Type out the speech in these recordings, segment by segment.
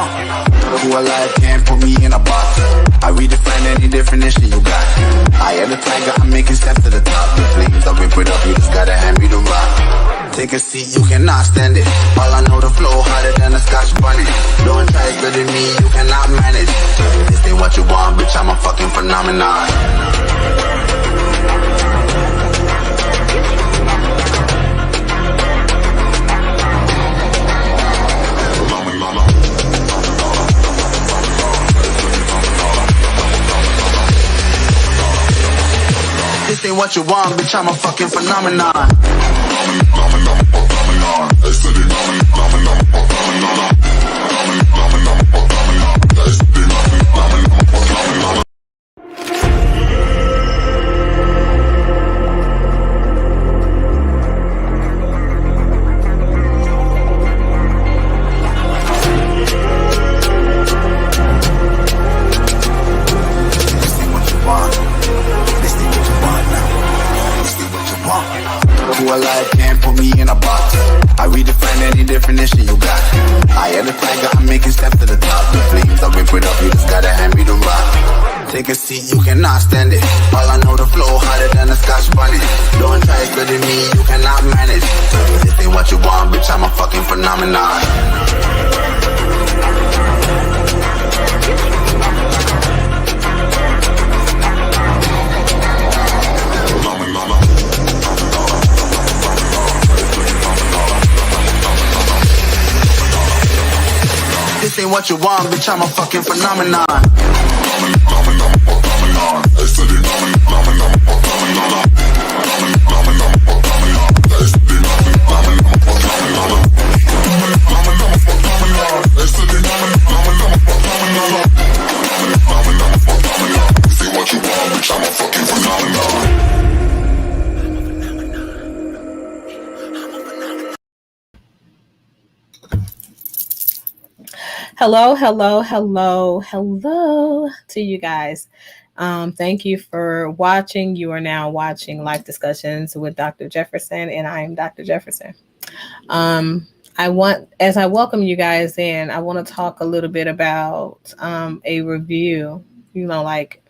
want. Who alive can't put me in a box. I redefine any definition you got. I am the tiger, I'm making steps to the top. The flames, I rip it up, you just gotta hand me the rock. Take a seat, you cannot stand it. All I know, the flow harder than a Scotch bunny. Don't try studying me, you cannot manage. This ain't what you want, bitch, I'm a fucking phenomenon. This ain't what you want, bitch, I'm a fucking phenomenon. Who alive can't put me in a box. I redefine any definition you got. I am the tiger, I'm making steps to the top. The flames, I rip it up, you just gotta hand me the rock. Take a seat, you cannot stand it. All I know, the flow harder than a Scotch bunny. Don't try studying me, you cannot manage. This ain't what you want, bitch, I'm a fucking phenomenon. This ain't what you want, bitch, I'm a fucking phenomenon. Hello to you guys. Thank you for watching. You are now watching Life Discussions with Dr. Jefferson, and I am Dr. Jefferson. As I welcome you guys in, I want to talk a little bit about a review, like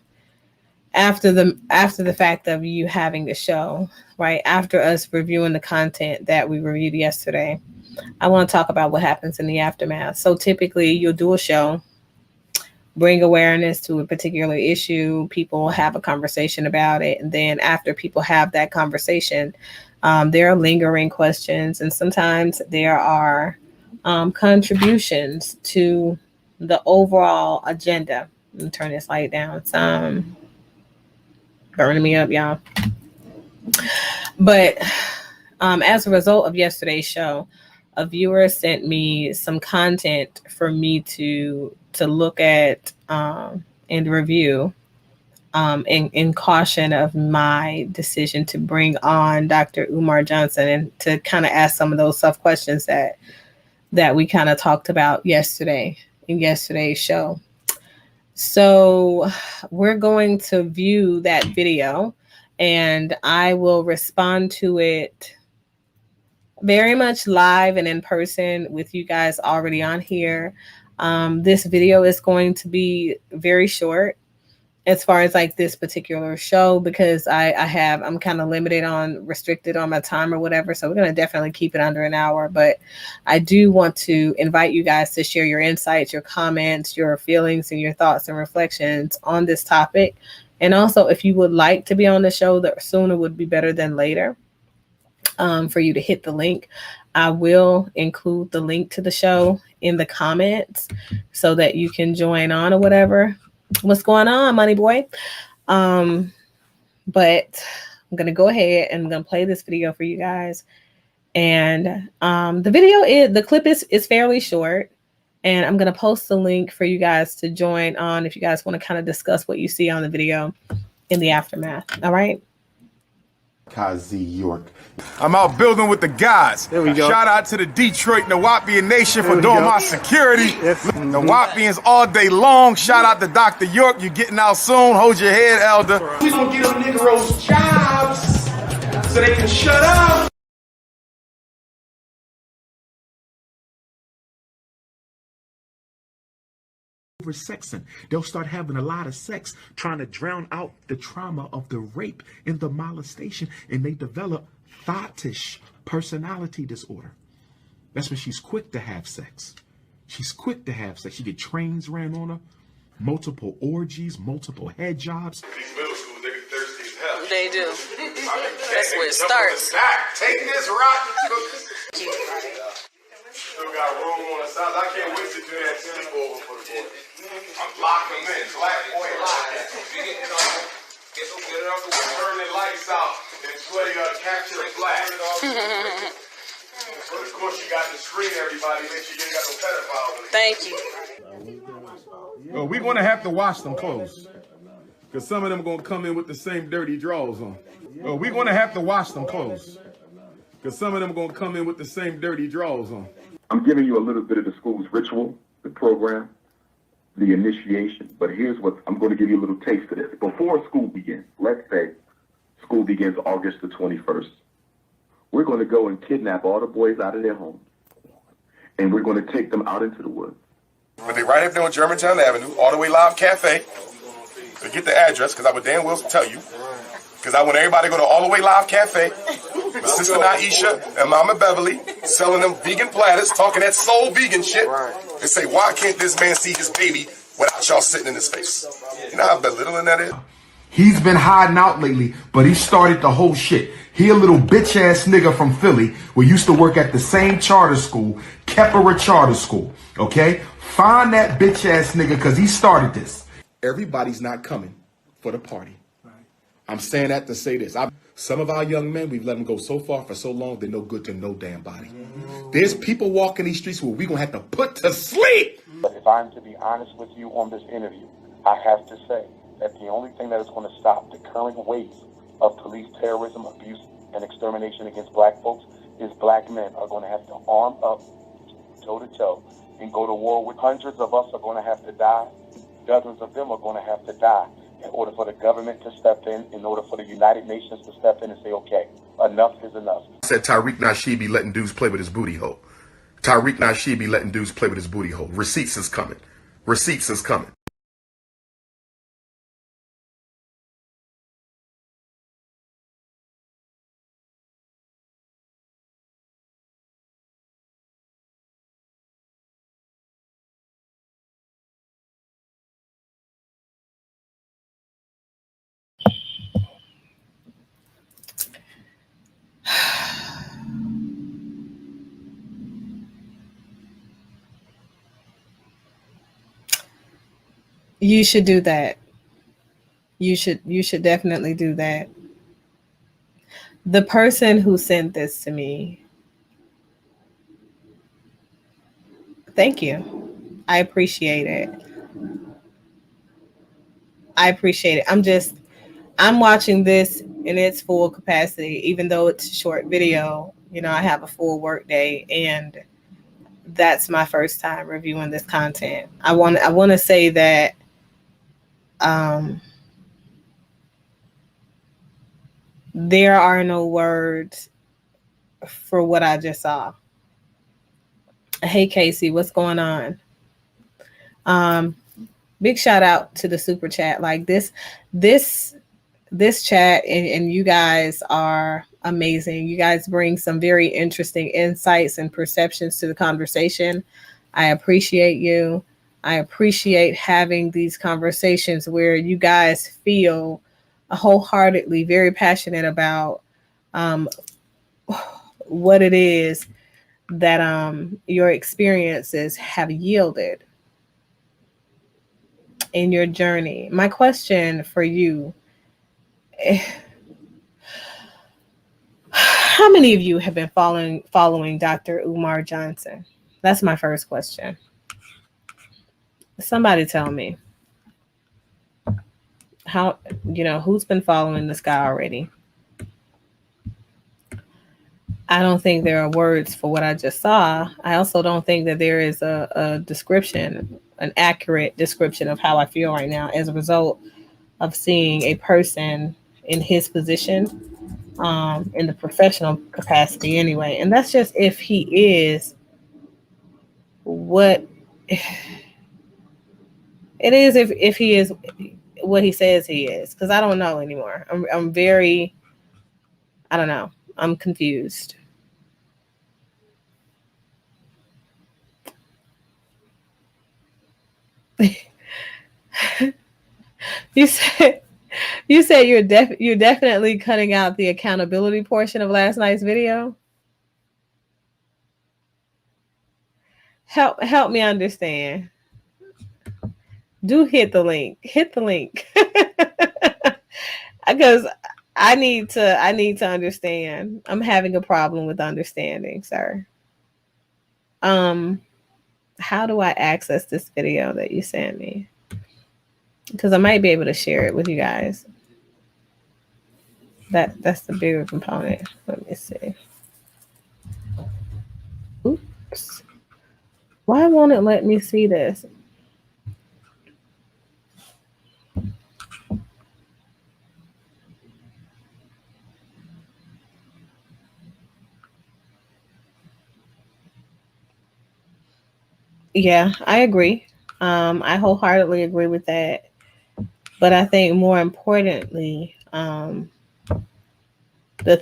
after the fact of you having the show, right? After us reviewing the content that we reviewed yesterday. I want to talk about what happens in the aftermath. So typically you'll do a show, bring awareness to a particular issue, people have a conversation about it. And then after people have that conversation, there are lingering questions. And sometimes there are contributions to the overall agenda. Let me turn this light down. It's burning me up, y'all. But as a result of yesterday's show, a viewer sent me some content for me to look at and review in caution of my decision to bring on Dr. Umar Johnson and to kind of ask some of those tough questions that we kind of talked about yesterday in yesterday's show. So we're going to view that video and I will respond to it very much live and in person with you guys already on here. This video is going to be very short as far as like this particular show because I'm kind of restricted on my time or whatever. So we're going to definitely keep it under an hour. But I do want to invite you guys to share your insights, your comments, your feelings, and your thoughts and reflections on this topic. And also, if you would like to be on the show, that sooner would be better than later. For you to hit the link. I will include the link to the show in the comments so that you can join on or whatever. What's going on, money boy? But I'm going to go ahead and I'm going to play this video for you guys. And the clip is fairly short. And I'm going to post the link for you guys to join on if you guys want to kind of discuss what you see on the video in the aftermath. All right. Kazi York. I'm out building with the guys. There we go. Shout out to the Detroit Nawapian Nation for doing my security. Yes. Nawapians all day long. Shout out to Dr. York. You're getting out soon. Hold your head, elder. We gonna get them Negroes jobs so they can shut up. oversexing. They'll start having a lot of sex, trying to drown out the trauma of the rape and the molestation, and they develop thottish personality disorder. That's when she's quick to have sex. She's quick to have sex. She get trains ran on her, multiple orgies, multiple head jobs. These middle schools, they get thirsty as hell. They do. That's where it starts. Take this rotten cookie. Still got room on the sides. I can't wait to do that sleepover for the boys. I'm locking them in. Black boy locking. Get it up and turn the lights out and play capture the flag. But of course you got to screen everybody, make sure you ain't got no pedophiles. Thank you. Oh, we're gonna have to wash them clothes. Because some of them are gonna come in with the same dirty drawers on. Oh, we're gonna have to wash them clothes. Because some of them are gonna come in with the same dirty drawers on. I'm giving you a little bit of the school's ritual, the program, the initiation. But here's what I'm going to give you a little taste of this. Before school begins, let's say school begins August the 21st. We're going to go and kidnap all the boys out of their homes. And we're going to take them out into the woods. But they right up there on Germantown Avenue, all the way Live Cafe. So get the address, because I would damn well tell you. Because I want everybody to go to All the Way Live Cafe. My sister Naisha and Mama Beverly selling them vegan platters, talking that soul vegan shit. And say, why can't this man see his baby without y'all sitting in his face? You know how belittling that is? He's been hiding out lately, but he started the whole shit. He a little bitch ass nigga from Philly who used to work at the same charter school, Keppera Charter School. Okay? Find that bitch ass nigga because he started this. Everybody's not coming for the party. I'm saying that to say this. Some of our young men, we've let them go so far for so long, they're no good to no damn body. There's people walking these streets where we're going to have to put to sleep. But if I'm to be honest with you on this interview, I have to say that the only thing that is going to stop the current wave of police terrorism, abuse, and extermination against black folks is black men are going to have to arm up toe-to-toe and go to war with. Hundreds of us are going to have to die. Dozens of them are going to have to die in order for the government to step in order for the United Nations to step in and say, okay, enough is enough. Said Tariq Nasheed be letting dudes play with his booty hole. Tariq Nasheed be letting dudes play with his booty hole. Receipts is coming. Receipts is coming. You should do that. You should definitely do that. The person who sent this to me, thank you. I appreciate it. I'm watching this in its full capacity, even though it's a short video. You know, I have a full work day, and that's my first time reviewing this content. I want to say that there are no words for what I just saw. Hey Casey, what's going on? Big shout out to the super chat. Like this chat and you guys are amazing. You guys bring some very interesting insights and perceptions to the conversation. I appreciate you. I appreciate having these conversations where you guys feel wholeheartedly very passionate about what it is that your experiences have yielded in your journey. My question for you, how many of you have been following Dr. Umar Johnson? That's my first question. Somebody tell me. How, who's been following this guy already? I don't think there are words for what I just saw. I also don't think that there is a description, an accurate description of how I feel right now as a result of seeing a person in his position, in the professional capacity anyway. And that's just if he is what It is if he is what he says he is, because I don't know anymore. I'm very, I don't know. I'm confused. You said you're definitely cutting out the accountability portion of last night's video. Help me understand. Do hit the link. Hit the link. Because I need to understand. I'm having a problem with understanding, sir. How do I access this video that you sent me? Because I might be able to share it with you guys. That's the bigger component. Let me see. Oops. Why won't it let me see this? Yeah, I agree. I wholeheartedly agree with that. But I think more importantly, the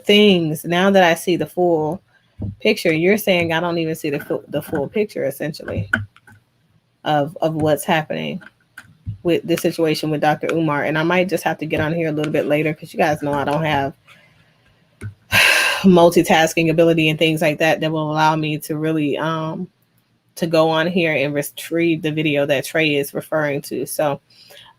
things, now that I see the full picture, you're saying I don't even see the full picture, essentially, of what's happening with the situation with Dr. Umar. And I might just have to get on here a little bit later, because you guys know I don't have multitasking ability and things like that will allow me to really to go on here and retrieve the video that Trey is referring to. So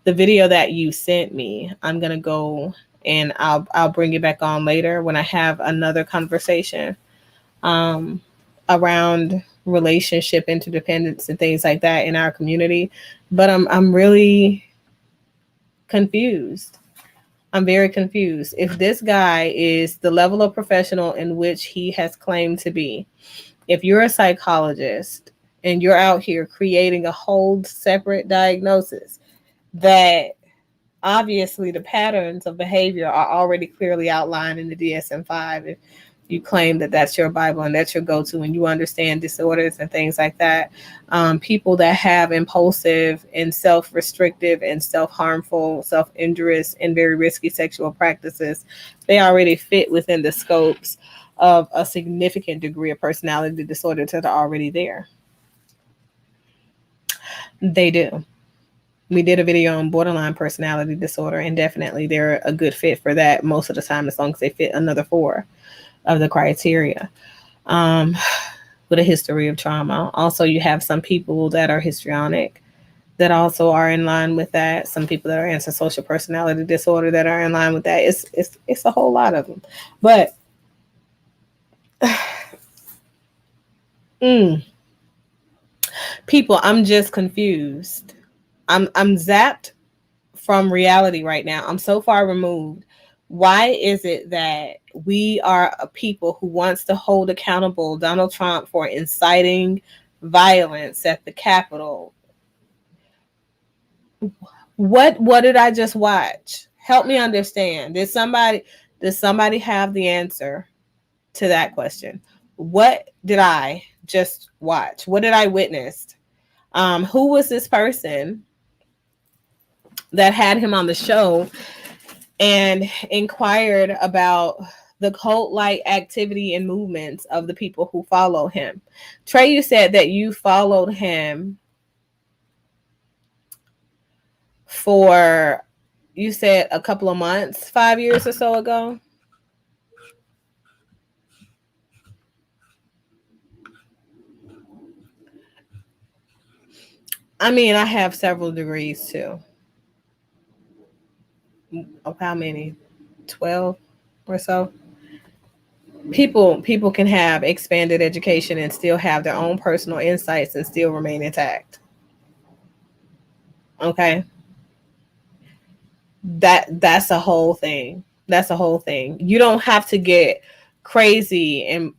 the video that you sent me, I'm gonna go and I'll bring it back on later when I have another conversation around relationship interdependence and things like that in our community. But I'm really confused. I'm very confused. If this guy is the level of professional in which he has claimed to be, if you're a psychologist and you're out here creating a whole separate diagnosis that obviously the patterns of behavior are already clearly outlined in the DSM-5, if you claim that that's your Bible and that's your go-to and you understand disorders and things like that, people that have impulsive and self-restrictive and self-harmful, self-injurious and very risky sexual practices, they already fit within the scopes of a significant degree of personality disorder that are already there. They do. We did a video on borderline personality disorder, and definitely they're a good fit for that most of the time, as long as they fit another 4 of the criteria. With a history of trauma. Also, you have some people that are histrionic that also are in line with that. Some people that are antisocial personality disorder that are in line with that. It's a whole lot of them. But people, I'm just confused. I'm zapped from reality right now. I'm so far removed. Why is it that we are a people who wants to hold accountable Donald Trump for inciting violence at the Capitol? What did I just watch? Help me understand. Did somebody have the answer to that question? What did I just watch? What did I witness? Who was this person that had him on the show and inquired about the cult-like activity and movements of the people who follow him? Trey, you said that you followed him for, you said a couple of months, 5 years or so ago. I mean, I have several degrees too. Of how many? 12 or so. People can have expanded education and still have their own personal insights and still remain intact. Okay. That's a whole thing. That's a whole thing. You don't have to get crazy and,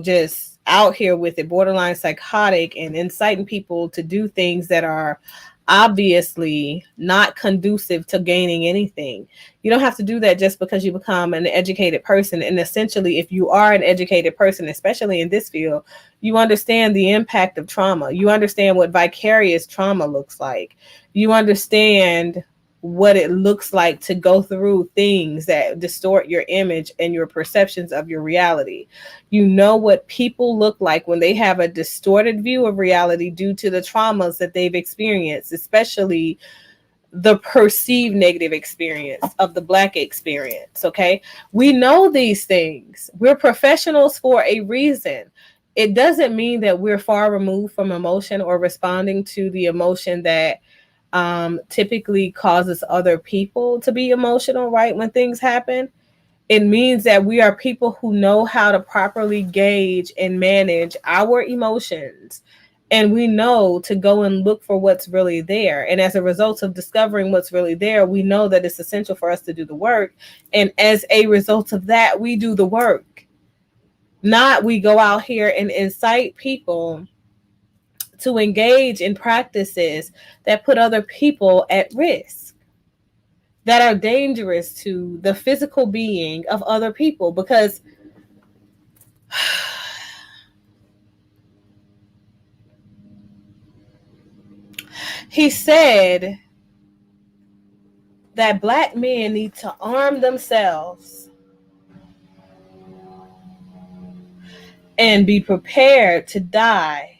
just out here with it, borderline psychotic and inciting people to do things that are obviously not conducive to gaining anything. You don't have to do that just because you become an educated person. And essentially, if you are an educated person, especially in this field, you understand the impact of trauma. You understand what vicarious trauma looks like. You understand what it looks like to go through things that distort your image and your perceptions of your reality. You know what people look like when they have a distorted view of reality due to the traumas that they've experienced, especially the perceived negative experience of the Black experience. Okay, we know these things. We're professionals for a reason. It doesn't mean that we're far removed from emotion or responding to the emotion that typically causes other people to be emotional, right? When things happen, it means that we are people who know how to properly gauge and manage our emotions. And we know to go and look for what's really there. And as a result of discovering what's really there, we know that it's essential for us to do the work. And as a result of that, we do the work. Not we go out here and incite people to engage in practices that put other people at risk, that are dangerous to the physical being of other people. Because he said that Black men need to arm themselves and be prepared to die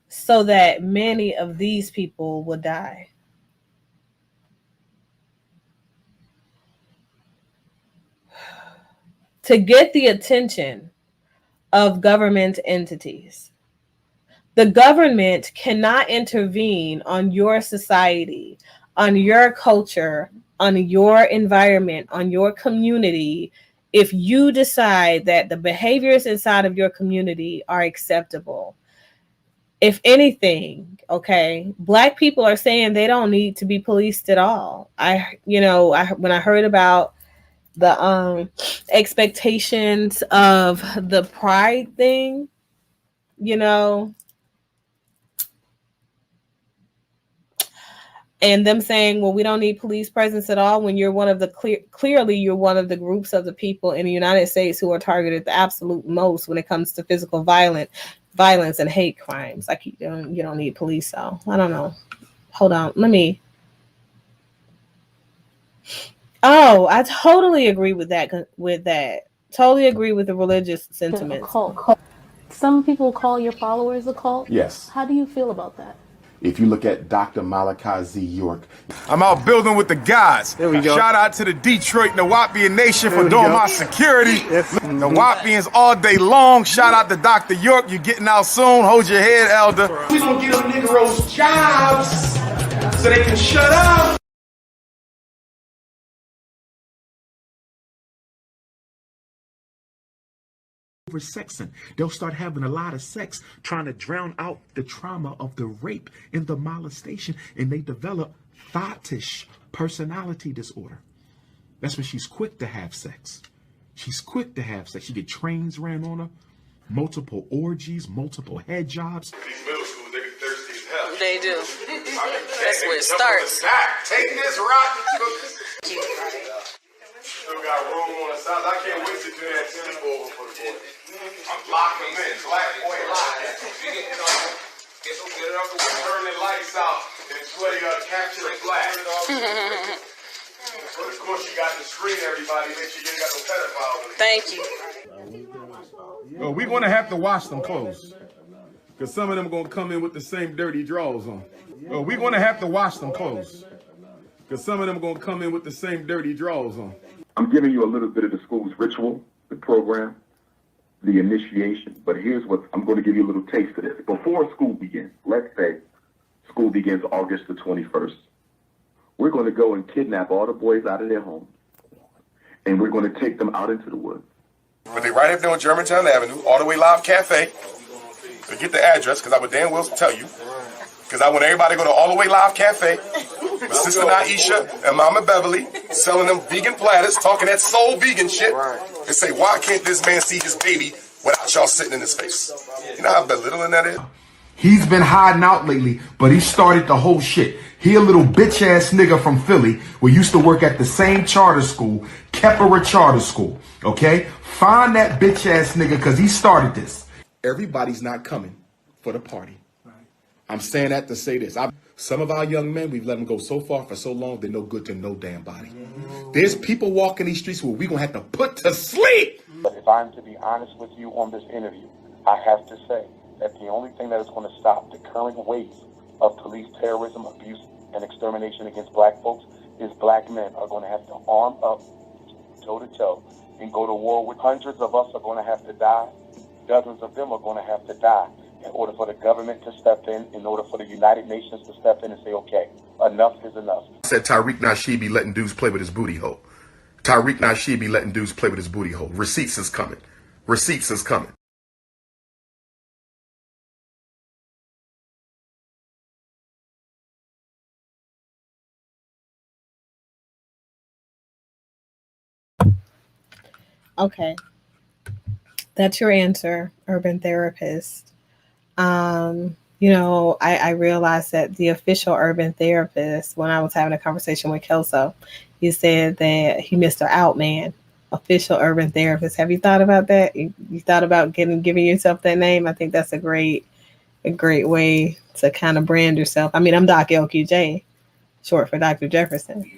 so that many of these people will die. To get the attention of government entities. The government cannot intervene on your society, on your culture, on your environment, on your community, if you decide that the behaviors inside of your community are acceptable. If anything, okay, Black people are saying they don't need to be policed at all. When I heard about the expectations of the pride thing, and them saying, well, we don't need police presence at all, when you're one of the clearly you're one of the groups of the people in the United States who are targeted the absolute most when it comes to physical violence and hate crimes. Like you don't need police. So I don't know. Hold on. Oh, I totally agree with that. Totally agree with the religious sentiments. Cult. Some people call your followers a cult. Yes. How do you feel about that? If you look at Dr. Malachi Z. York. I'm out building with the guys. There we go. Shout out to the Detroit Nawapian Nation for doing my security. Yes. Nawapians all day long. Shout out to Dr. York. You're getting out soon. Hold your head, elder. We gonna get them Negroes jobs so they can shut up. Sexing. They'll start having a lot of sex, trying to drown out the trauma of the rape and the molestation, and they develop thoughtish personality disorder. That's when she's quick to have sex. She's quick to have sex. She get trains ran on her, multiple orgies, multiple head jobs. These middle schools, they be thirsty as hell. They do. That's where it starts. Take this rock. Still got room on the side. I can't wait to do that tempo over for the boys. I'm locking them in. Black boy locking. Turn the lights out and play capture the flag. But of course you got to screen everybody, make sure you ain't got no pedophiles. Thank you. Well, we're going to have to wash them clothes. Because some of them are going to come in with the same dirty drawers on. Well, we're going to have to wash them clothes. Because some of them are going to come in with the same dirty drawers on. I'm giving you a little bit of the school's ritual, the program, the initiation. But here's what I'm going to give you a little taste of this. Before school begins, let's say school begins August the 21st. We're going to go and kidnap all the boys out of their homes. And we're going to take them out into the woods. But they right up there on Germantown Avenue, all the way Live Cafe. So get the address, because I would damn well tell you. Because I want everybody to go to All the Way Live Cafe with Sister Naisha and Mama Beverly selling them vegan platters, talking that soul vegan shit, and say, why can't this man see his baby without y'all sitting in his face? You know how belittling that is? He's been hiding out lately, but he started the whole shit. He a little bitch ass nigga from Philly. We used to work at the same charter school, Keppera Charter School. Okay? Find that bitch ass nigga because he started this. Everybody's not coming for the party. I'm saying that to say this. Some of our young men, we've let them go so far for so long, they're no good to no damn body. There's people walking these streets where we're going to have to put to sleep. But if I'm to be honest with you on this interview, I have to say that the only thing that is going to stop the current wave of police terrorism, abuse, and extermination against black folks is black men are going to have to arm up toe to toe and go to war with. Hundreds of us are going to have to die. Dozens of them are going to have to die in order for the government to step in order for the United Nations to step in and say, okay, enough is enough. Said Tariq Nasheed be letting dudes play with his booty hole. Tariq Nasheed be letting dudes play with his booty hole. Receipts is coming. Receipts is coming. Okay. That's your answer, urban therapist. I realized that the official urban therapist, when I was having a conversation with Kelso, he said that he missed her out, man. Official urban therapist. Have you thought about that? You thought about giving yourself that name? I think that's a great way to kind of brand yourself. I mean, I'm Doc LQJ, short for Dr. Jefferson,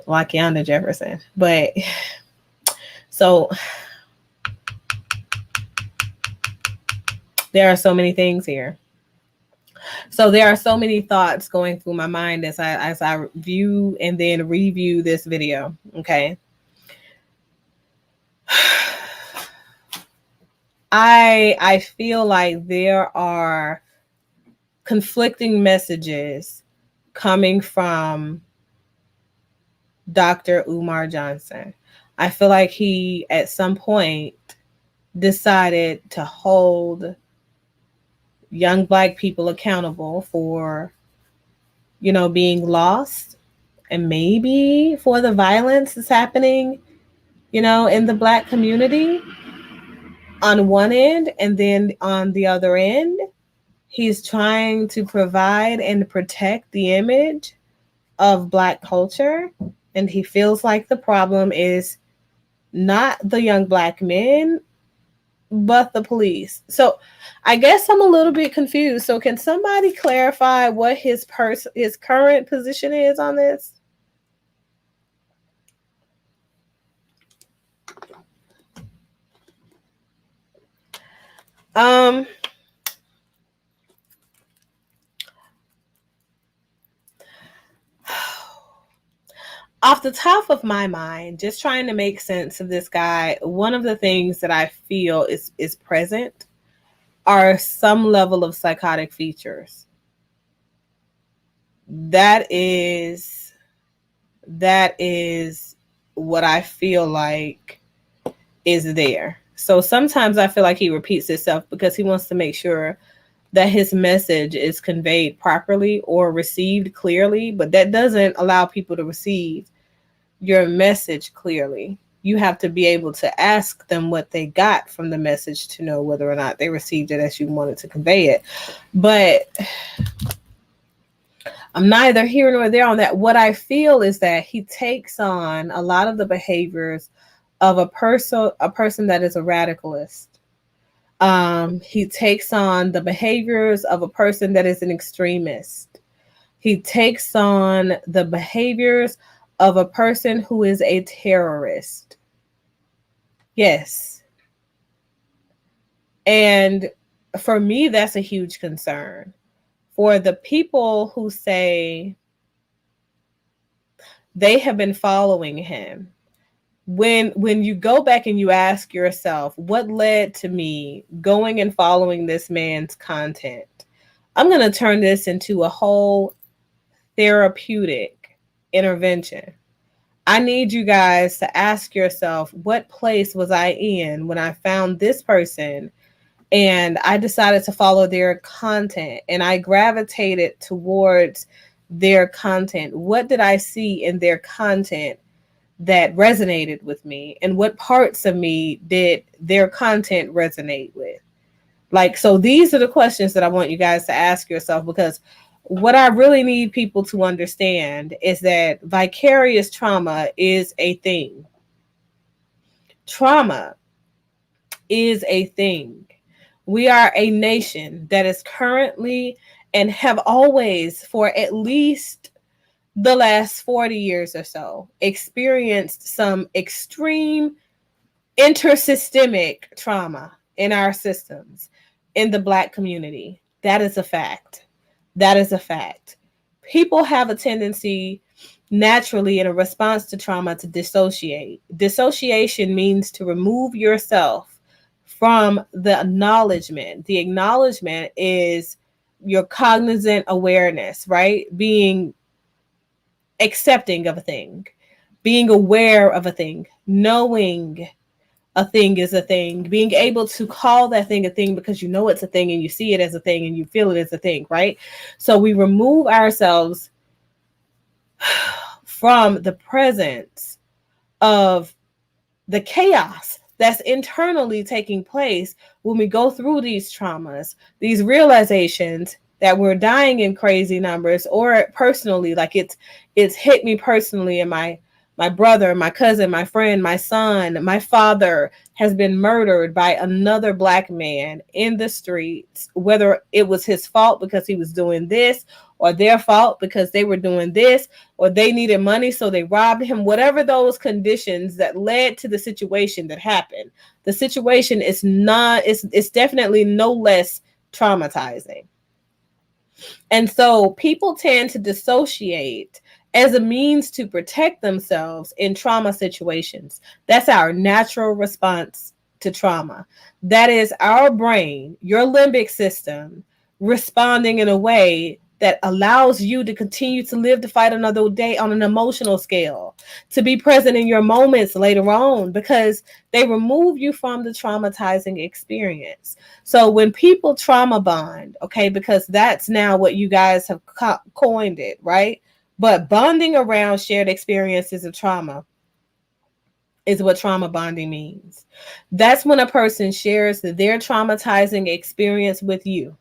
Lakeanda Jefferson. But so there are so many things here. So there are so many thoughts going through my mind as I view and then review this video. Okay. I feel like there are conflicting messages coming from Dr. Umar Johnson. I feel like he at some point decided to hold young black people accountable for, being lost and maybe for the violence that's happening, in the black community on one end, and then on the other end, he's trying to provide and protect the image of black culture. And he feels like the problem is not the young black men, but the police. So I guess I'm a little bit confused. So can somebody clarify what his current position is on this? Off the top of my mind, just trying to make sense of this guy, one of the things that I feel is present are some level of psychotic features. That is what I feel like is there. So sometimes I feel like he repeats himself because he wants to make sure that his message is conveyed properly or received clearly, but that doesn't allow people to receive your message clearly. You have to be able to ask them what they got from the message to know whether or not they received it as you wanted to convey it. But I'm neither here nor there on that. What I feel is that he takes on a lot of the behaviors of a person that is a radicalist. He takes on the behaviors of a person that is an extremist. He takes on the behaviors of a person who is a terrorist. Yes. And for me, that's a huge concern. For the people who say they have been following him, when you go back and you ask yourself, what led to me going and following this man's content? I'm going to turn this into a whole therapeutic intervention. I need you guys to ask yourself, what place was I in when I found this person and I decided to follow their content and I gravitated towards their content? What did I see in their content that resonated with me, and what parts of me did their content resonate with? Like, so these are the questions that I want you guys to ask yourself, because what I really need people to understand is that vicarious trauma is a thing. Trauma is a thing. We are a nation that is currently and have always, for at least the last 40 years or so, experienced some extreme intersystemic trauma in our systems in the Black community. That is a fact. That is a fact. People have a tendency naturally in a response to trauma to dissociate. Dissociation means to remove yourself from the acknowledgement. The acknowledgement is your cognizant awareness, right? Being accepting of a thing, being aware of a thing, knowing a thing is a thing, being able to call that thing a thing because you know it's a thing and you see it as a thing and you feel it as a thing, right? So we remove ourselves from the presence of the chaos that's internally taking place when we go through these traumas, these realizations that we're dying in crazy numbers, or personally, like it's hit me personally, and my brother, my cousin, my friend, my son, my father has been murdered by another Black man in the streets, whether it was his fault because he was doing this, or their fault because they were doing this, or they needed money so they robbed him, whatever those conditions that led to the situation that happened. The situation is not, it's definitely no less traumatizing. And so people tend to dissociate as a means to protect themselves in trauma situations. That's our natural response to trauma. That is our brain, your limbic system, responding in a way that allows you to continue to live to fight another day on an emotional scale, to be present in your moments later on, because they remove you from the traumatizing experience. So when people trauma bond, okay, because that's now what you guys have coined it, right? But bonding around shared experiences of trauma is what trauma bonding means. That's when a person shares their traumatizing experience with you.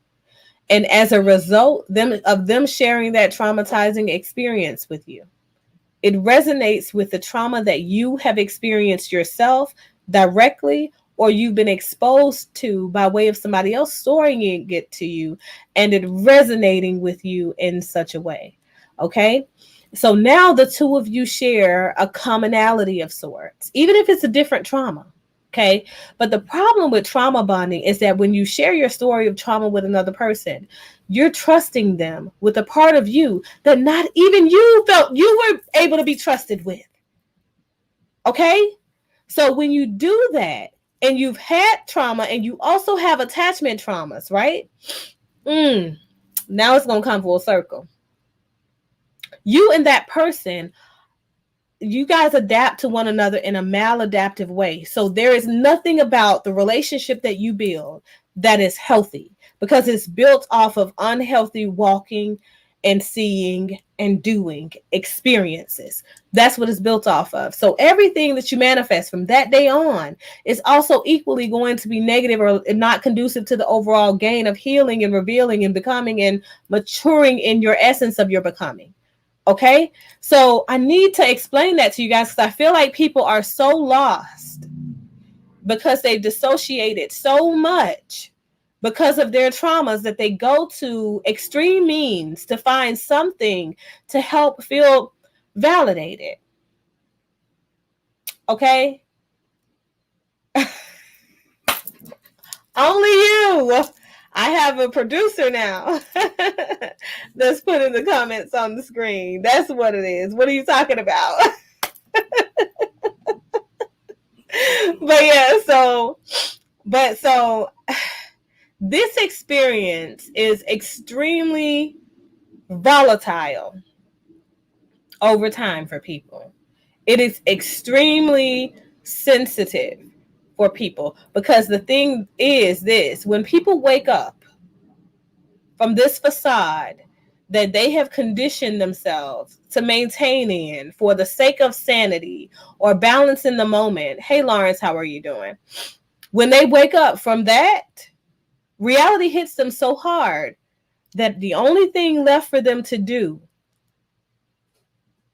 And as a result of them sharing that traumatizing experience with you, it resonates with the trauma that you have experienced yourself directly, or you've been exposed to by way of somebody else storing it to you, and it resonating with you in such a way. Okay? So now the two of you share a commonality of sorts, even if it's a different trauma. Okay. But the problem with trauma bonding is that when you share your story of trauma with another person, you're trusting them with a part of you that not even you felt you were able to be trusted with. Okay. So when you do that, and you've had trauma and you also have attachment traumas, right? Now it's going to come full circle. You and that person, you guys adapt to one another in a maladaptive way. So there is nothing about the relationship that you build that is healthy, because it's built off of unhealthy walking and seeing and doing experiences. That's what it's built off of. So everything that you manifest from that day on is also equally going to be negative or not conducive to the overall gain of healing and revealing and becoming and maturing in your essence of your becoming. Okay, so I need to explain that to you guys, because I feel like people are so lost because they've dissociated so much because of their traumas that they go to extreme means to find something to help feel validated. Okay? Only you. I have a producer now that's putting the comments on the screen. That's what it is. What are you talking about? But yeah, so this experience is extremely volatile over time for people. It is extremely sensitive for people, because the thing is this: when people wake up from this facade that they have conditioned themselves to maintain in for the sake of sanity or balance in the moment. Hey, Lawrence, how are you doing? When they wake up from that, Reality hits them so hard that the only thing left for them to do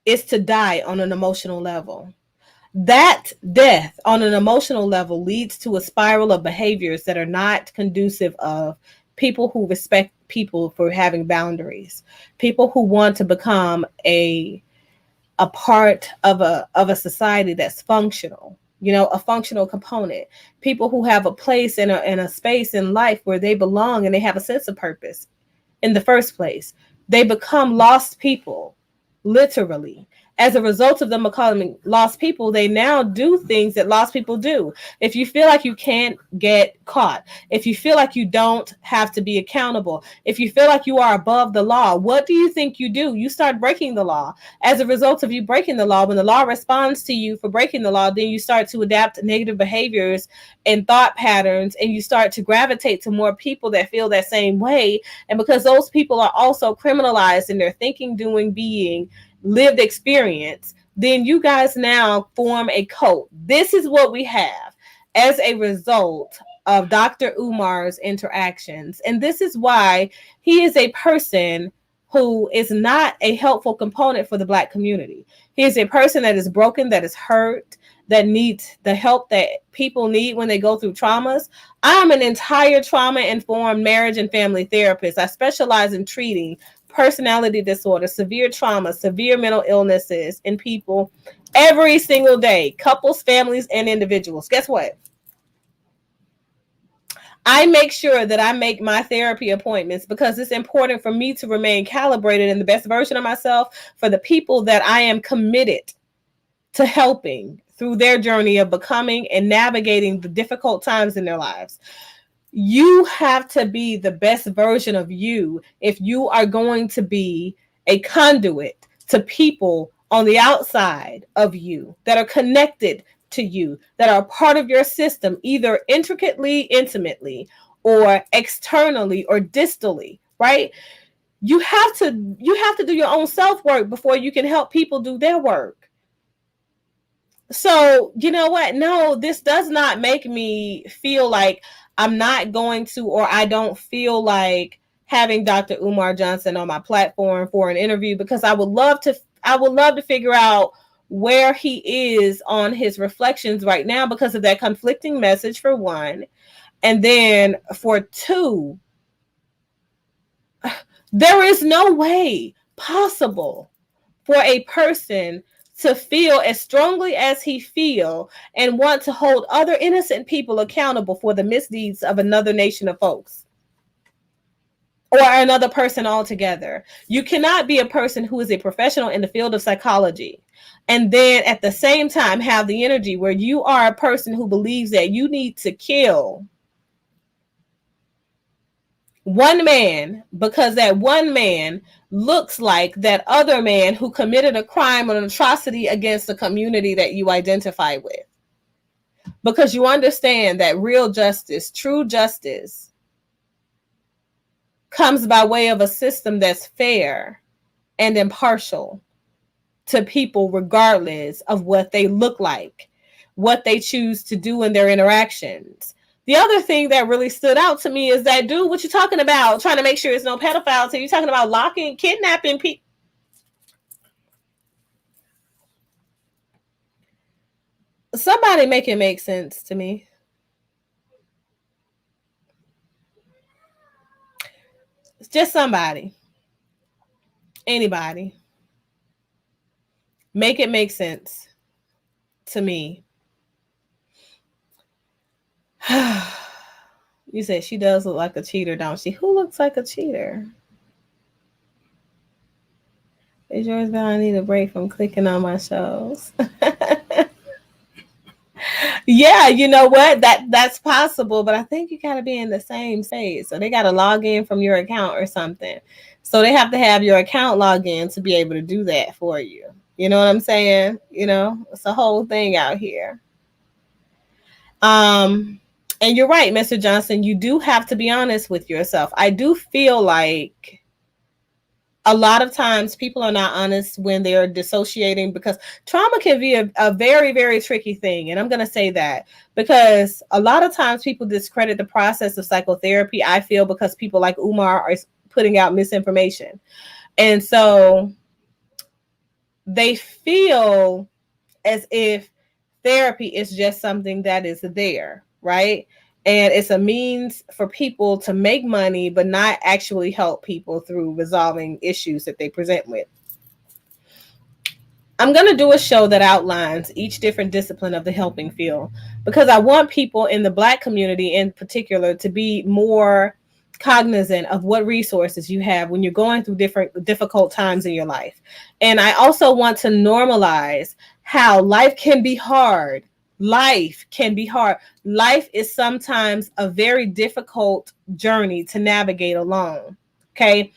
is to die on an emotional level. That death on an emotional level leads to a spiral of behaviors that are not conducive of people who respect people for having boundaries, people who want to become a part of a society that's functional, a functional component, people who have a place in a space in life where they belong and they have a sense of purpose in the first place. They become lost people, literally. As a result of them becoming lost people, they now do things that lost people do. If you feel like you can't get caught, if you feel like you don't have to be accountable, if you feel like you are above the law, what do you think you do? You start breaking the law. As a result of you breaking the law, when the law responds to you for breaking the law, then you start to adapt negative behaviors and thought patterns, and you start to gravitate to more people that feel that same way. And because those people are also criminalized in their thinking, doing, being, lived experience, then you guys now form a cult. This is what we have as a result of Dr. Umar's interactions. And this is why he is a person who is not a helpful component for the Black community. He is a person that is broken, that is hurt, that needs the help that people need when they go through traumas. I'm an entire trauma-informed marriage and family therapist. I specialize in treating personality disorder, severe trauma, severe mental illnesses in people every single day, couples, families, and individuals. Guess what? I make sure that I make my therapy appointments because it's important for me to remain calibrated in the best version of myself for the people that I am committed to helping through their journey of becoming and navigating the difficult times in their lives. You have to be the best version of you if you are going to be a conduit to people on the outside of you that are connected to you, that are part of your system, either intricately, intimately, or externally or distally, right? You have to do your own self-work before you can help people do their work. So, you know what? No, this does not make me feel like I'm not going to, or I don't feel like having Dr. Umar Johnson on my platform for an interview, because I would love to figure out where he is on his reflections right now because of that conflicting message, for one. And then for two, there is no way possible for a person to feel as strongly as he feel and want to hold other innocent people accountable for the misdeeds of another nation of folks or another person altogether. You cannot be a person who is a professional in the field of psychology and then at the same time have the energy where you are a person who believes that you need to kill one man because that one man looks like that other man who committed a crime or an atrocity against the community that you identify with. Because you understand that real justice, true justice, comes by way of a system that's fair and impartial to people regardless of what they look like, what they choose to do in their interactions. The other thing that really stood out to me is that, dude, what you talking about? Trying to make sure it's no pedophiles. So you're talking about locking, kidnapping people. Somebody make it make sense to me. It's just somebody. Anybody. Make it make sense to me. You said she does look like a cheater, don't she? Who looks like a cheater? Is yours that I need a break from clicking on my shows? Yeah, you know what? That's possible, but I think you gotta be in the same space. So they gotta log in from your account or something. So they have to have your account log in to be able to do that for you. You know what I'm saying? You know, it's a whole thing out here. And you're right, Mr. Johnson, you do have to be honest with yourself. I do feel like a lot of times people are not honest when they are dissociating, because trauma can be a very, very tricky thing. And I'm going to say that because a lot of times people discredit the process of psychotherapy, I feel, because people like Umar are putting out misinformation. And so they feel as if therapy is just something that is there, right? And it's a means for people to make money, but not actually help people through resolving issues that they present with. I'm going to do a show that outlines each different discipline of the helping field, because I want people in the Black community in particular to be more cognizant of what resources you have when you're going through difficult times in your life. And I also want to normalize how life can be hard. Life can be hard. Life is sometimes a very difficult journey to navigate alone. Okay.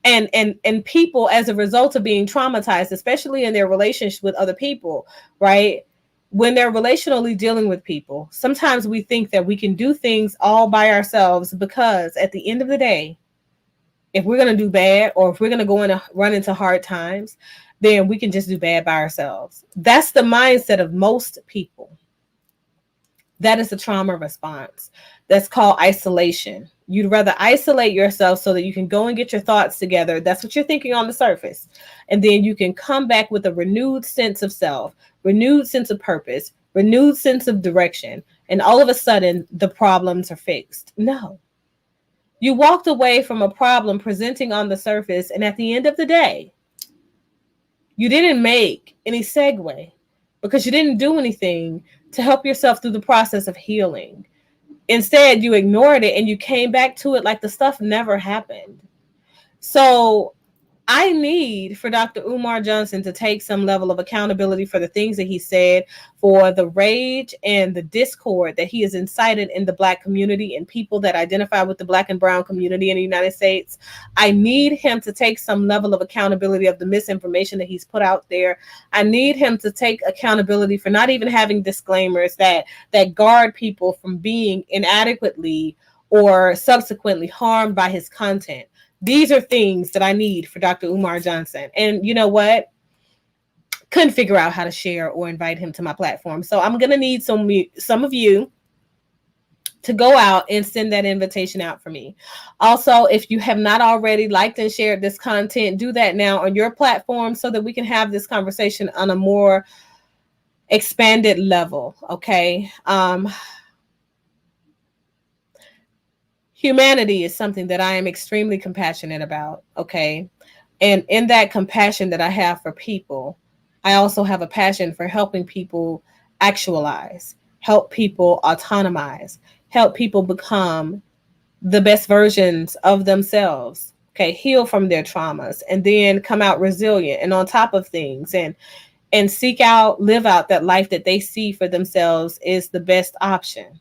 And people, as a result of being traumatized, especially in their relationship with other people, right? When they're relationally dealing with people, sometimes we think that we can do things all by ourselves, because at the end of the day, if we're going to do bad, or if we're going to run into hard times, then we can just do bad by ourselves. That's the mindset of most people. That is a trauma response. That's called isolation. You'd rather isolate yourself so that you can go and get your thoughts together. That's what you're thinking on the surface. And then you can come back with a renewed sense of self, renewed sense of purpose, renewed sense of direction. And all of a sudden, the problems are fixed. No. You walked away from a problem presenting on the surface, and at the end of the day, you didn't make any segue, because you didn't do anything to help yourself through the process of healing. Instead, you ignored it and you came back to it like the stuff never happened. So I need for Dr. Umar Johnson to take some level of accountability for the things that he said, for the rage and the discord that he has incited in the Black community and people that identify with the Black and brown community in the United States. I need him to take some level of accountability of the misinformation that he's put out there. I need him to take accountability for not even having disclaimers that guard people from being inadequately or subsequently harmed by his content. These are things that I need for Dr. Umar Johnson. And you know what? Couldn't figure out how to share or invite him to my platform. So I'm going to need some of you to go out and send that invitation out for me. Also, if you have not already liked and shared this content, do that now on your platform so that we can have this conversation on a more expanded level. Okay. Humanity is something that I am extremely compassionate about, okay? And in that compassion that I have for people, I also have a passion for helping people actualize, help people autonomize, help people become the best versions of themselves, okay? Heal from their traumas, and then come out resilient and on top of things, and seek out, live out that life that they see for themselves is the best option,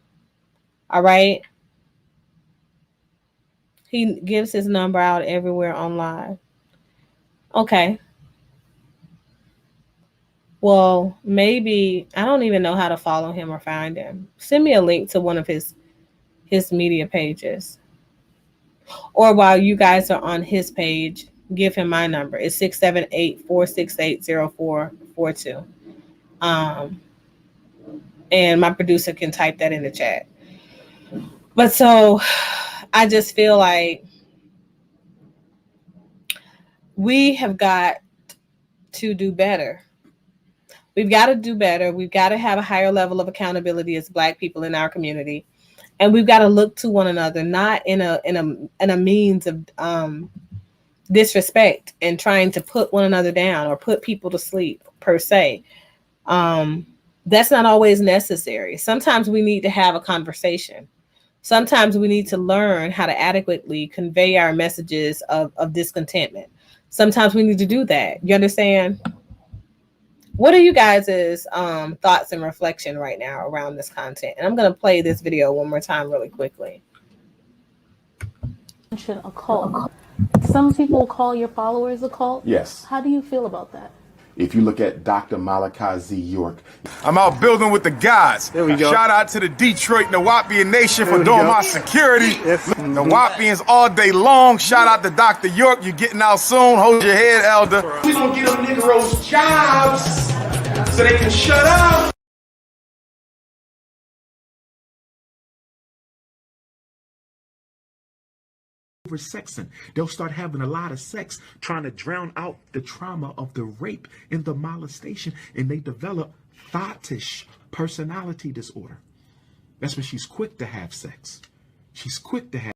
all right? He gives his number out everywhere online. Okay. Well, maybe I don't even know how to follow him or find him. Send me a link to one of his media pages. Or while you guys are on his page, give him my number. It's 678-468-0442. And my producer can type that in the chat. But so I just feel like we have got to do better. We've got to do better. We've got to have a higher level of accountability as Black people in our community. And we've got to look to one another, not in a means of disrespect and trying to put one another down or put people to sleep per se. That's not always necessary. Sometimes we need to have a conversation. Sometimes we need to learn how to adequately convey our messages of discontentment. Sometimes we need to do that. You understand? What are you guys' thoughts and reflection right now around this content? And I'm going to play this video one more time really quickly. A cult. Some people call your followers a cult. Yes. How do you feel about that? If you look at Dr. Malachi Z. York. I'm out building with the guys. There we go. Shout out to the Detroit Nawapian Nation for doing my security. Yes. Nawapians all day long. Shout out to Dr. York. You're getting out soon. Hold your head, elder. We gonna get them Negroes jobs so they can shut up. Sexing. They'll start having a lot of sex, trying to drown out the trauma of the rape and the molestation, and they develop thoughtish personality disorder. That's when she's quick to have sex. She's quick to have.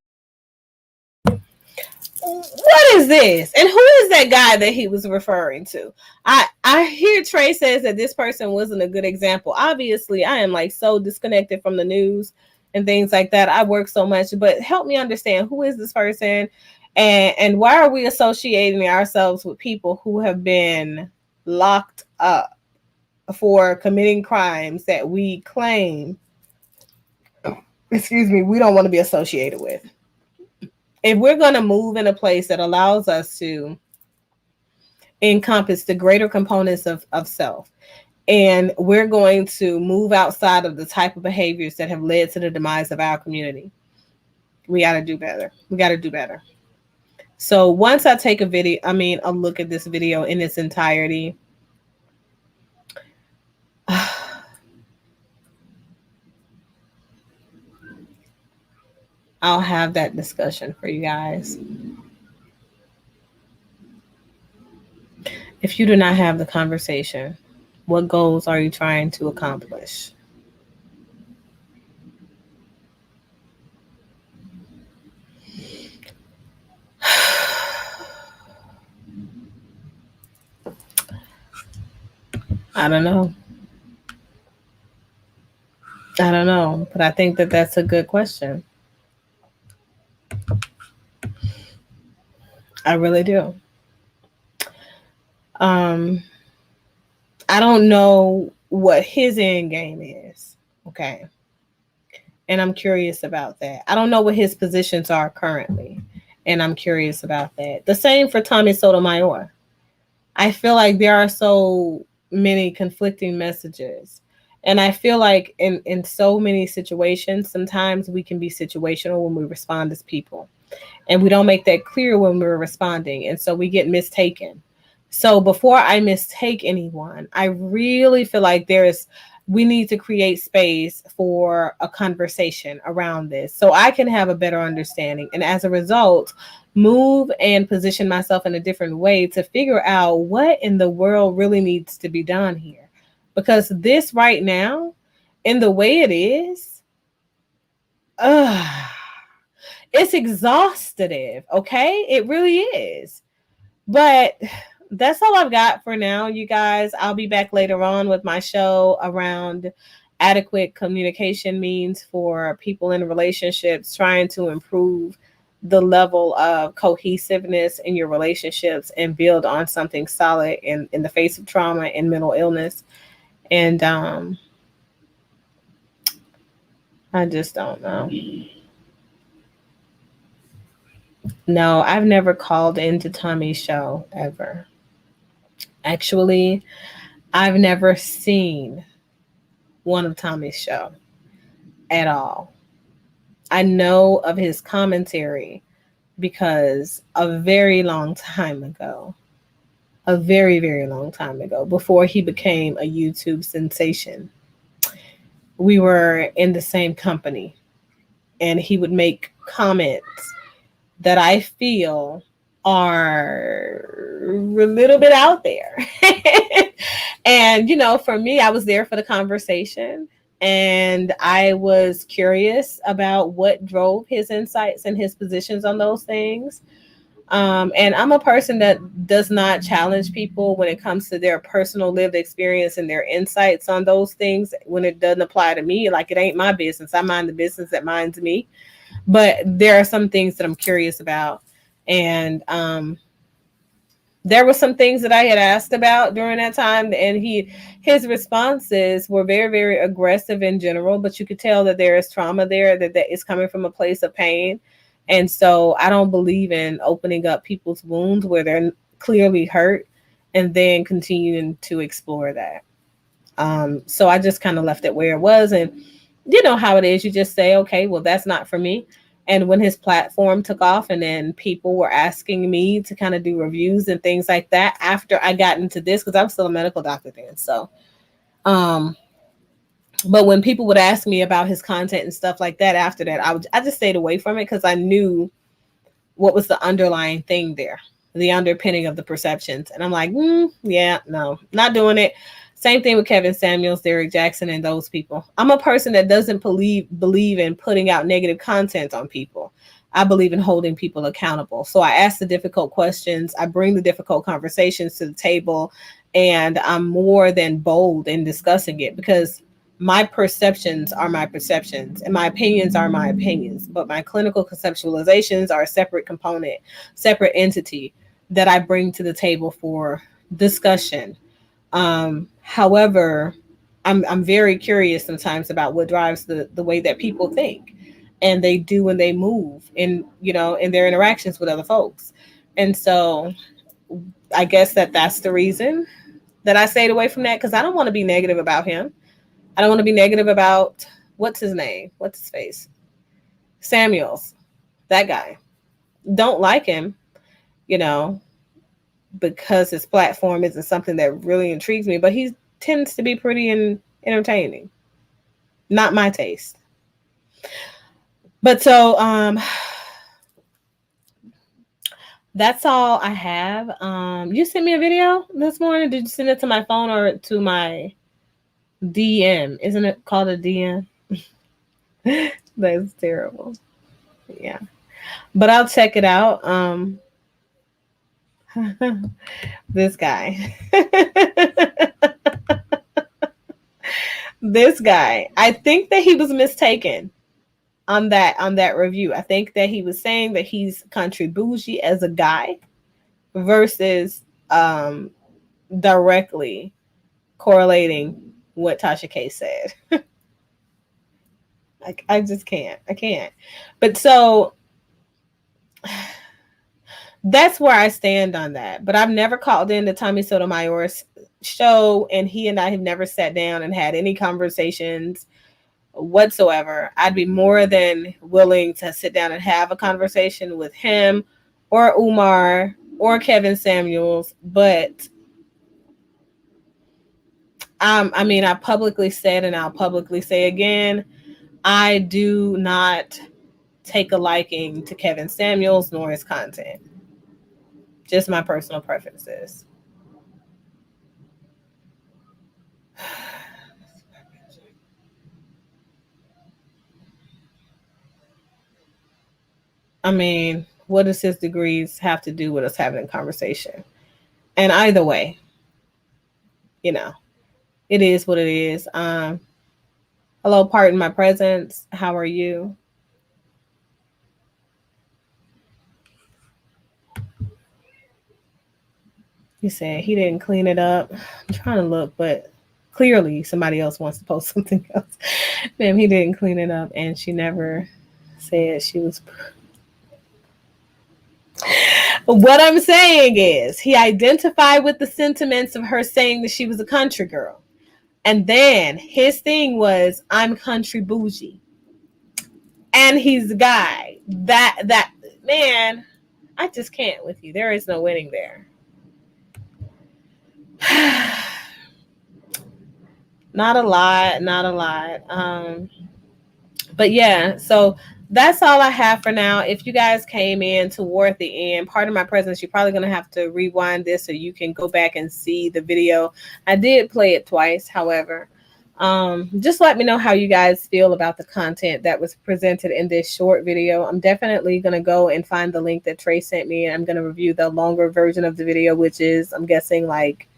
What is this? And who is that guy that he was referring to? I hear Trey says that this person wasn't a good example. Obviously, I am like so disconnected from the news and things like that. I work so much, but help me understand, who is this person, and why are we associating ourselves with people who have been locked up for committing crimes that we claim, we don't want to be associated with? If we're going to move in a place that allows us to encompass the greater components of self, and we're going to move outside of the type of behaviors that have led to the demise of our community, we got to do better. We got to do better. So once I take a look at this video in its entirety, I'll have that discussion for you guys. If you do not have the conversation, what goals are you trying to accomplish? I don't know. But I think that that's a good question. I really do. I don't know what his end game is. Okay. And I'm curious about that. I don't know what his positions are currently. And I'm curious about that. The same for Tommy Sotomayor. I feel like there are so many conflicting messages. And I feel like in so many situations, sometimes we can be situational when we respond as people. And we don't make that clear when we're responding. And so we get mistaken. So before I mistake anyone, I really feel like we need to create space for a conversation around this so I can have a better understanding. And as a result, move and position myself in a different way to figure out what in the world really needs to be done here. Because this right now, in the way it is, it's exhaustive, okay? It really is. But that's all I've got for now, you guys. I'll be back later on with my show around adequate communication means for people in relationships, trying to improve the level of cohesiveness in your relationships and build on something solid in the face of trauma and mental illness. And I just don't know. No, I've never called into Tommy's show ever. Actually, I've never seen one of Tommy's show at all. I know of his commentary because a very, very long time ago, before he became a YouTube sensation, we were in the same company, and he would make comments that I feel are a little bit out there. And, for me, I was there for the conversation, and I was curious about what drove his insights and his positions on those things. And I'm a person that does not challenge people when it comes to their personal lived experience and their insights on those things when it doesn't apply to me. Like, it ain't my business. I mind the business that minds me. But there are some things that I'm curious about. And there were some things that I had asked about during that time, and his responses were very, very aggressive in general, but you could tell that there is trauma there, that is coming from a place of pain. And so I don't believe in opening up people's wounds where they're clearly hurt and then continuing to explore that. So I just kind of left it where it was. And you know how it is. You just say, okay, well, that's not for me. And when his platform took off and then people were asking me to kind of do reviews and things like that after I got into this, because I'm still a medical doctor then. So, but when people would ask me about his content and stuff like that after that, I just stayed away from it because I knew what was the underlying thing there, the underpinning of the perceptions. And I'm like, yeah, no, not doing it. Same thing with Kevin Samuels, Derek Jackson, and those people. I'm a person that doesn't believe in putting out negative content on people. I believe in holding people accountable. So I ask the difficult questions. I bring the difficult conversations to the table, and I'm more than bold in discussing it because my perceptions are my perceptions and my opinions are my opinions, but my clinical conceptualizations are a separate component, separate entity that I bring to the table for discussion. However, I'm very curious sometimes about what drives the way that people think and they do when they move in, you know, in their interactions with other folks. And so I guess that's the reason that I stayed away from that, because I don't want to be negative about him. I don't want to be negative about what's his name? What's his face? Samuels. That guy. Don't like him, you know, because his platform isn't something that really intrigues me, but he tends to be pretty entertaining. Not my taste. But so that's all I have. You sent me a video this morning. Did you send it to my phone or to my DM? Isn't it called a DM? That's terrible. Yeah. But I'll check it out. This guy. This guy. I think that he was mistaken on that review. I think that he was saying that he's country bougie as a guy versus directly correlating what Tasha K said. I just can't. I can't. But so that's where I stand on that. But I've never called in to Tommy Sotomayor's show, and he and I have never sat down and had any conversations whatsoever. I'd be more than willing to sit down and have a conversation with him or Umar or Kevin Samuels. But I mean, I publicly said, and I'll publicly say again, I do not take a liking to Kevin Samuels nor his content. Just my personal preferences. I mean, what does his degrees have to do with us having a conversation? And either way, you know, it is what it is. Hello, pardon my presence. How are you? He said he didn't clean it up. I'm trying to look, but clearly somebody else wants to post something else. Ma'am, he didn't clean it up, and she never said she was. What I'm saying is he identified with the sentiments of her saying that she was a country girl. And then his thing was, I'm country bougie. And he's a guy. That man, I just can't with you. There is no winning there. Not a lot. But yeah, so that's all I have for now. If you guys came in toward the end, pardon my presence, you're probably going to have to rewind this so you can go back and see the video. I did play it twice, however. Just let me know how you guys feel about the content that was presented in this short video. I'm definitely going to go and find the link that Trey sent me, and I'm going to review the longer version of the video, which is, I'm guessing, like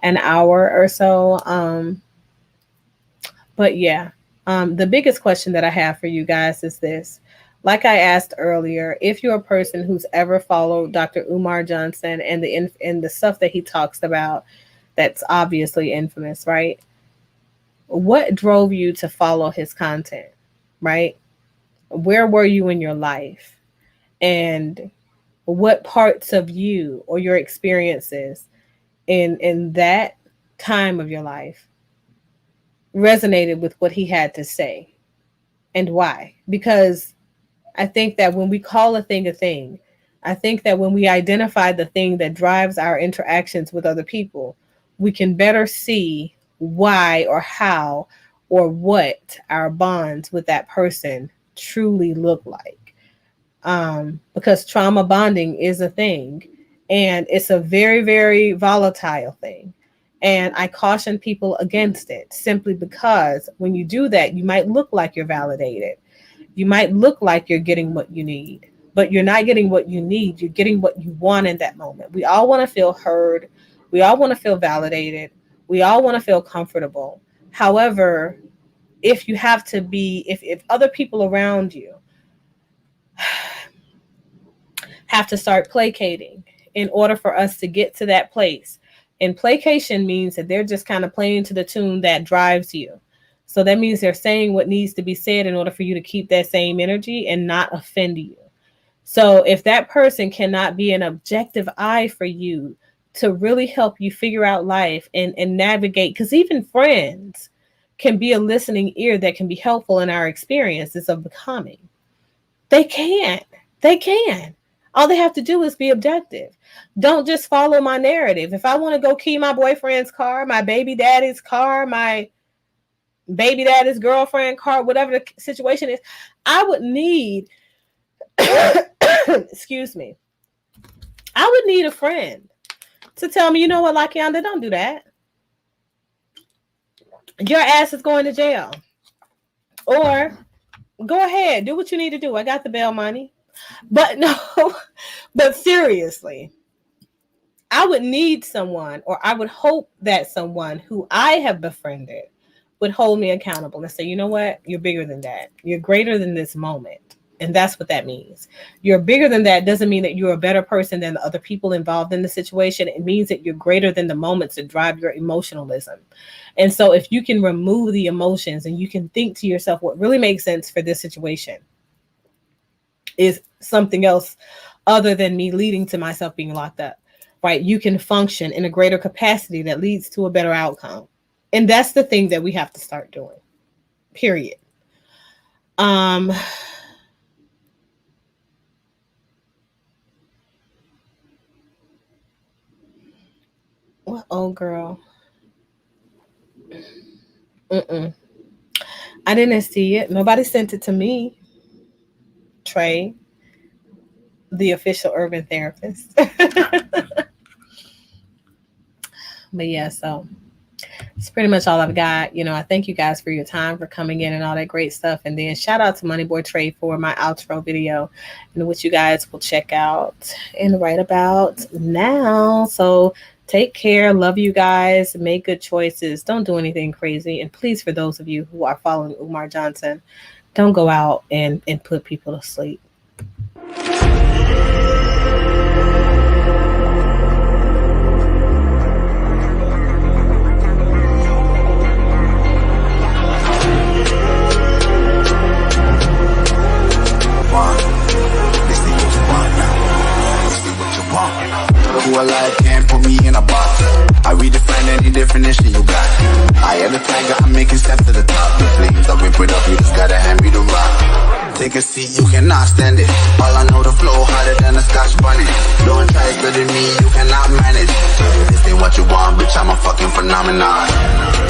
an hour or so. But yeah. The biggest question that I have for you guys is this. Like I asked earlier, if you're a person who's ever followed Dr. Umar Johnson and the stuff that he talks about, that's obviously infamous, right? What drove you to follow his content, right? Where were you in your life? And what parts of you or your experiences in that time of your life resonated with what he had to say. And why? Because I think that when we call a thing, I think that when we identify the thing that drives our interactions with other people, we can better see why or how or what our bonds with that person truly look like. Because trauma bonding is a thing, and it's a very, very volatile thing. And I caution people against it simply because when you do that, you might look like you're validated. You might look like you're getting what you need, but you're not getting what you need. You're getting what you want in that moment. We all want to feel heard. We all want to feel validated. We all want to feel comfortable. However, if you have to be, if other people around you have to start placating in order for us to get to that place, and placation means that they're just kind of playing to the tune that drives you. So that means they're saying what needs to be said in order for you to keep that same energy and not offend you. So if that person cannot be an objective eye for you to really help you figure out life and navigate, because even friends can be a listening ear that can be helpful in our experiences of becoming. They can. All they have to do is be objective. Don't just follow my narrative. If I want to go key my boyfriend's car, my baby daddy's car, my baby daddy's girlfriend car, whatever the situation is, I would need, excuse me, I would need a friend to tell me, you know what, LaKeonda, don't do that. Your ass is going to jail. Or go ahead, do what you need to do. I got the bail money. But no, but seriously, I would need someone, or I would hope that someone who I have befriended would hold me accountable and say, you know what, you're bigger than that. You're greater than this moment. And that's what that means. You're bigger than that doesn't mean that you're a better person than the other people involved in the situation. It means that you're greater than the moments that drive your emotionalism. And so if you can remove the emotions and you can think to yourself, what really makes sense for this situation is something else other than me leading to myself being locked up, right? You can function in a greater capacity that leads to a better outcome. And that's the thing that we have to start doing, period. Well, oh girl. I didn't see it. Nobody sent it to me. Trey, the official urban therapist. But yeah, so it's pretty much all I've got. You know, I thank you guys for your time, for coming in and all that great stuff. And then shout out to Moneyboy Trey for my outro video, and which you guys will check out and right about now. So take care. Love you guys. Make good choices. Don't do anything crazy. And please, for those of you who are following Umar Johnson, don't go out and put people to sleep. Who alive can't put me in a box. I redefine any definition you got. I am the tiger, I'm making steps to the top. The flames, I'll rip it up, you just gotta hand me the rock. Take a seat, you cannot stand it. All I know, the flow harder than a Scotch bunny. Don't try studying me, you cannot manage. This ain't what you want, bitch, I'm a fucking phenomenon.